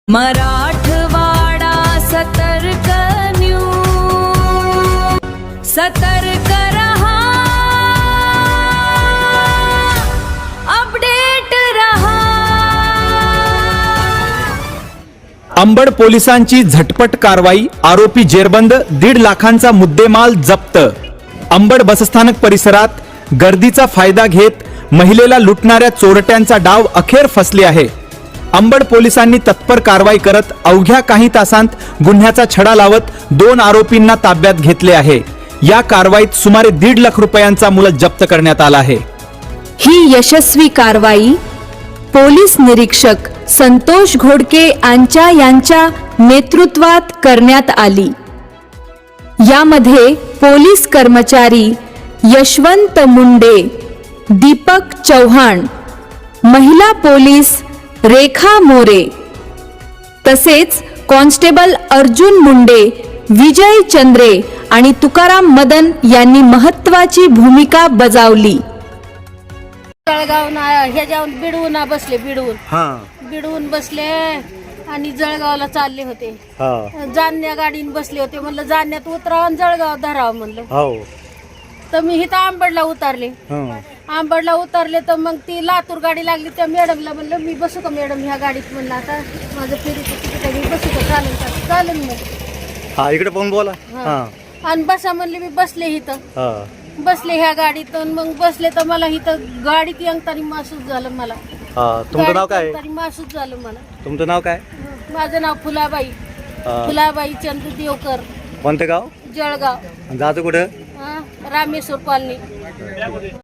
मराठवाडा सतर्क न्यूज, सतर्क रहा, अपडेट रहा। अंबड पोलिसांची झटपट कारवाई, आरोपी जेरबंद, 1.5 लाखांचा मुद्देमाल जप्त। अंबड बसस्थानक परिसरात गर्दीचा फायदा घेत महिलेला लुटणाऱ्या चोरट्यांचा डाव अखेर फसले आहे। अंबड पोलिसांनी तत्पर कारवाई करत अवघ्या काही तासांत गुन्ह्याचा छडा लावत 2 आरोपींना ताब्यात घेतले आहे। या कारवाईत सुमारे 1.5 लाख रुपयांचा मुलत जप्त करण्यात आला आहे। ही यशस्वी कारवाई पोलीस निरीक्षक संतोष घोडके यांच्या नेतृत्वात करण्यात आली। यामध्ये पोलीस कर्मचारी यशवंत मुंडे, दीपक चौहान, महिला पोलीस रेखा मोरे तसेच कॉन्स्टेबल अर्जुन मुंडे, विजय चंद्रे आणि तुकाराम मदन यांनी महत्त्वाची भूमिका बजावली। जळगाव हे जाऊन बिडवून बसले आणि जळगावला चालले होते। जाणण्या गाडीने बसले होते, म्हणलं जाणण्यात उतरावं आणि जळगाव धरावं म्हणलं। तर मी इथं आंबडला उतरले। आंबडला उतरले तर मग ती लातूर गाडी लागली, त्या मॅडमला म्हणलं मी बसू का मॅडम ह्या गाडीत? म्हणलं आता माझं फेरीचं तिकीट आहे, मी बसू का? चालेल का? चालेल मग हा, इकडे पण बोला। आणि बसा म्हणले, मी बसले इथं, बसले ह्या गाडीत। मग बसले तर मला इथं गाडीत यंगतानी महसूस झालं मला। तुमचं नाव काय? महसूस झालं मला। तुमचं नाव काय? माझं नाव फुलाबाई चंदू देवकर। कोणते गाव? जळगाव। जातो कुठं? रामेश्वर कॉलनी।